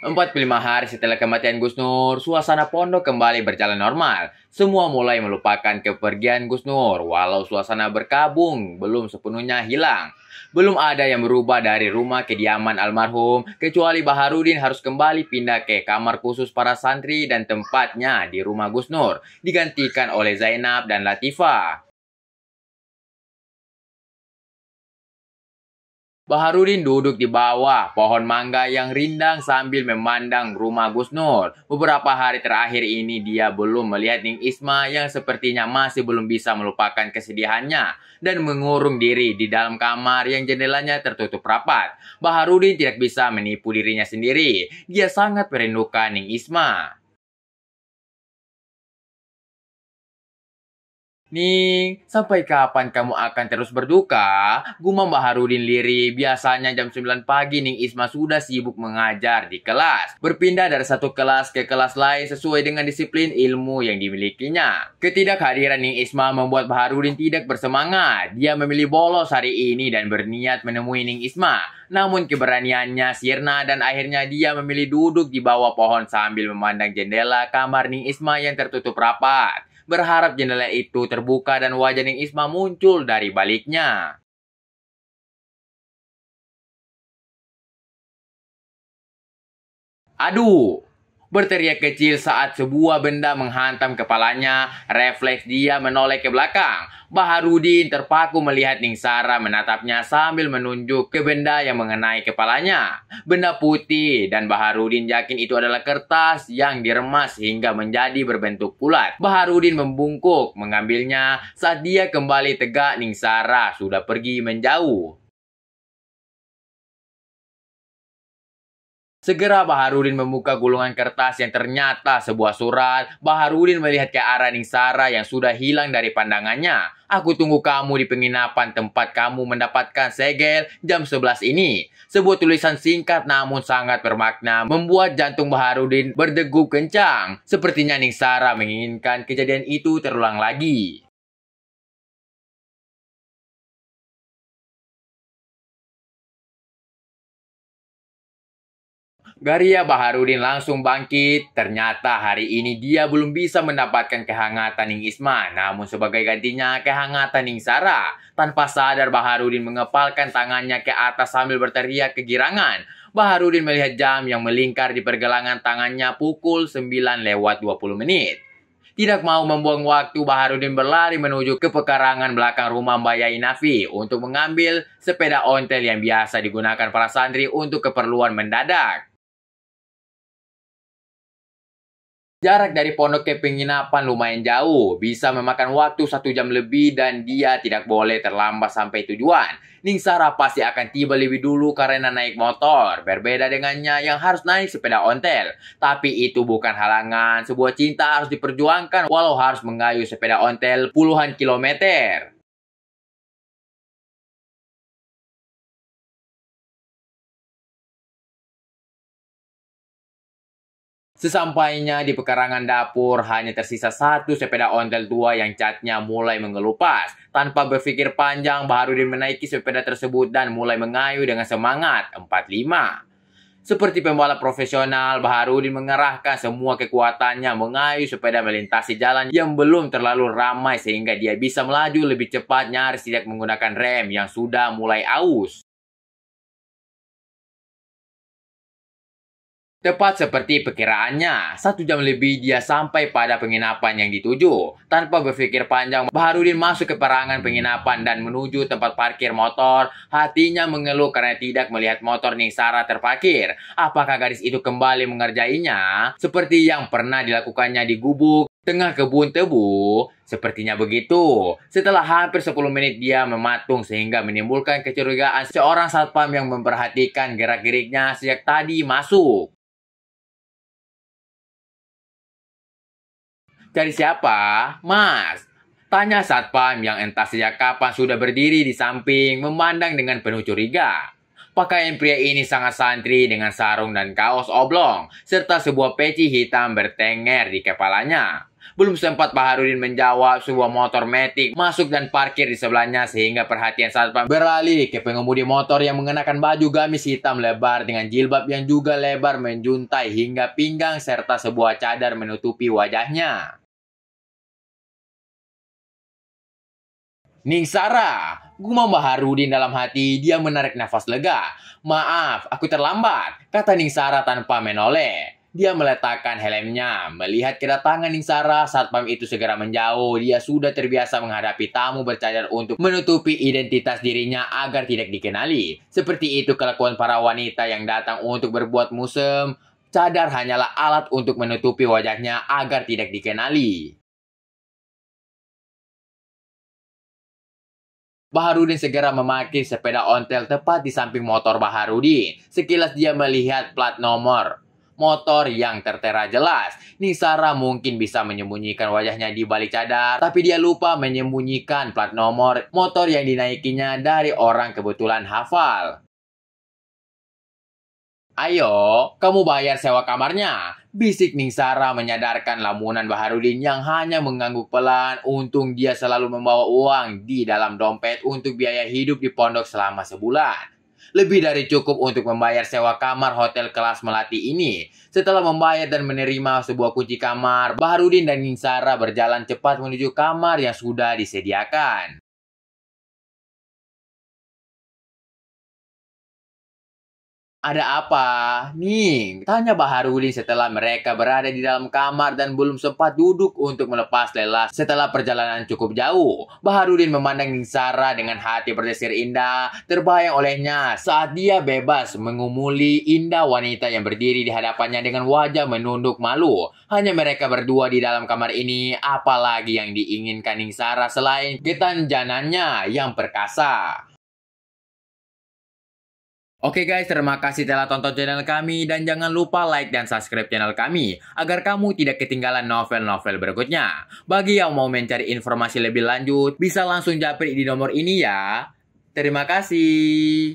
45 hari setelah kematian Gus Nur, suasana pondok kembali berjalan normal. Semua mulai melupakan kepergian Gus Nur, walau suasana berkabung belum sepenuhnya hilang. Belum ada yang berubah dari rumah kediaman almarhum, kecuali Baharudin harus kembali pindah ke kamar khusus para santri dan tempatnya di rumah Gus Nur, digantikan oleh Zainab dan Latifah. Baharudin duduk di bawah pohon mangga yang rindang sambil memandang rumah Gus Nur. Beberapa hari terakhir ini dia belum melihat Ning Isma yang sepertinya masih belum bisa melupakan kesedihannya dan mengurung diri di dalam kamar yang jendelanya tertutup rapat. Baharudin tidak bisa menipu dirinya sendiri. Dia sangat merindukan Ning Isma. Ning, sampai kapan kamu akan terus berduka? Gumam Baharudin lirih. Biasanya jam 9 pagi Ning Isma sudah sibuk mengajar di kelas. Berpindah dari satu kelas ke kelas lain sesuai dengan disiplin ilmu yang dimilikinya. Ketidakhadiran Ning Isma membuat Baharudin tidak bersemangat. Dia memilih bolos hari ini dan berniat menemui Ning Isma. Namun keberaniannya sirna dan akhirnya dia memilih duduk di bawah pohon sambil memandang jendela kamar Ning Isma yang tertutup rapat. Berharap jendela itu terbuka dan wajah Ning Isma muncul dari baliknya. Aduh! Berteriak kecil saat sebuah benda menghantam kepalanya. Refleks dia menoleh ke belakang. Baharudin terpaku melihat Ning Sara menatapnya sambil menunjuk ke benda yang mengenai kepalanya. Benda putih dan Baharudin yakin itu adalah kertas yang diremas hingga menjadi berbentuk bulat. Baharudin membungkuk mengambilnya. Saat dia kembali tegak, Ning Sara sudah pergi menjauh. Segera Baharudin membuka gulungan kertas yang ternyata sebuah surat. Baharudin melihat ke arah Ning Sara yang sudah hilang dari pandangannya. Aku tunggu kamu di penginapan tempat kamu mendapatkan segel jam 11 ini. Sebuah tulisan singkat namun sangat bermakna membuat jantung Baharudin berdegup kencang. Sepertinya Ning Sara menginginkan kejadian itu terulang lagi. Garia Baharudin langsung bangkit. Ternyata hari ini dia belum bisa mendapatkan kehangatan Ning Isma. Namun sebagai gantinya kehangatan Ning Sara. Tanpa sadar Baharudin mengepalkan tangannya ke atas sambil berteriak kegirangan. Baharudin melihat jam yang melingkar di pergelangan tangannya pukul 9:20 menit. Tidak mau membuang waktu, Baharudin berlari menuju ke pekarangan belakang rumah Mbak Yai Nafi untuk mengambil sepeda ontel yang biasa digunakan para santri untuk keperluan mendadak. Jarak dari pondok ke penginapan lumayan jauh, bisa memakan waktu 1 jam lebih dan dia tidak boleh terlambat sampai tujuan. Ning Sara pasti akan tiba lebih dulu karena naik motor, berbeda dengannya yang harus naik sepeda ontel. Tapi itu bukan halangan, sebuah cinta harus diperjuangkan walau harus mengayuh sepeda ontel puluhan kilometer. Sesampainya di pekarangan dapur, hanya tersisa satu sepeda ontel tua yang catnya mulai mengelupas. Tanpa berpikir panjang, Baharudin menaiki sepeda tersebut dan mulai mengayuh dengan semangat. 45. Seperti pembalap profesional, Baharudin mengerahkan semua kekuatannya mengayuh sepeda melintasi jalan yang belum terlalu ramai sehingga dia bisa melaju lebih cepat nyaris tidak menggunakan rem yang sudah mulai aus. Tepat seperti perkiraannya, 1 jam lebih dia sampai pada penginapan yang dituju. Tanpa berpikir panjang, Baharudin masuk ke perangan penginapan dan menuju tempat parkir motor. Hatinya mengeluh karena tidak melihat motor Ning Sara terparkir. Apakah gadis itu kembali mengerjainya? Seperti yang pernah dilakukannya di gubuk tengah kebun tebu? Sepertinya begitu. Setelah hampir 10 menit dia mematung sehingga menimbulkan kecurigaan seorang satpam yang memperhatikan gerak-geriknya sejak tadi masuk. Cari siapa? Mas. Tanya satpam yang entah sejak kapan sudah berdiri di samping memandang dengan penuh curiga. Pakaian pria ini sangat santri dengan sarung dan kaos oblong, serta sebuah peci hitam bertenger di kepalanya. Belum sempat Baharudin menjawab, sebuah motor metik masuk dan parkir di sebelahnya sehingga perhatian satpam beralih ke pengemudi motor yang mengenakan baju gamis hitam lebar dengan jilbab yang juga lebar menjuntai hingga pinggang serta sebuah cadar menutupi wajahnya. Ningsara, gumam Baharudin dalam hati. Dia menarik nafas lega. Maaf, aku terlambat, kata Ningsara tanpa menoleh. Dia meletakkan helmnya. Melihat kedatangan Ningsara, satpam itu segera menjauh. Dia sudah terbiasa menghadapi tamu bercadar untuk menutupi identitas dirinya agar tidak dikenali. Seperti itu kelakuan para wanita yang datang untuk berbuat mesum. Cadar hanyalah alat untuk menutupi wajahnya agar tidak dikenali. Baharudin segera memarkir sepeda ontel tepat di samping motor Baharudin. Sekilas dia melihat plat nomor motor yang tertera jelas. Ningsara mungkin bisa menyembunyikan wajahnya di balik cadar, tapi dia lupa menyembunyikan plat nomor motor yang dinaikinya dari orang kebetulan hafal. Ayo, kamu bayar sewa kamarnya, bisik Ningsara menyadarkan lamunan Baharudin yang hanya mengangguk pelan. Untung dia selalu membawa uang di dalam dompet untuk biaya hidup di pondok selama sebulan. Lebih dari cukup untuk membayar sewa kamar hotel kelas melati ini. Setelah membayar dan menerima sebuah kunci kamar, Baharudin dan Ningsara berjalan cepat menuju kamar yang sudah disediakan. Ada apa? Ning, tanya Baharudin setelah mereka berada di dalam kamar dan belum sempat duduk untuk melepas lelah setelah perjalanan cukup jauh. Baharudin memandang Ningsara dengan hati berdesir indah, terbayang olehnya saat dia bebas mengumuli indah wanita yang berdiri di hadapannya dengan wajah menunduk malu. Hanya mereka berdua di dalam kamar ini, apalagi yang diinginkan Ningsara selain ketanjanannya yang perkasa. Oke guys, terima kasih telah tonton channel kami dan jangan lupa like dan subscribe channel kami agar kamu tidak ketinggalan novel-novel berikutnya. Bagi yang mau mencari informasi lebih lanjut, bisa langsung japri di nomor ini ya. Terima kasih.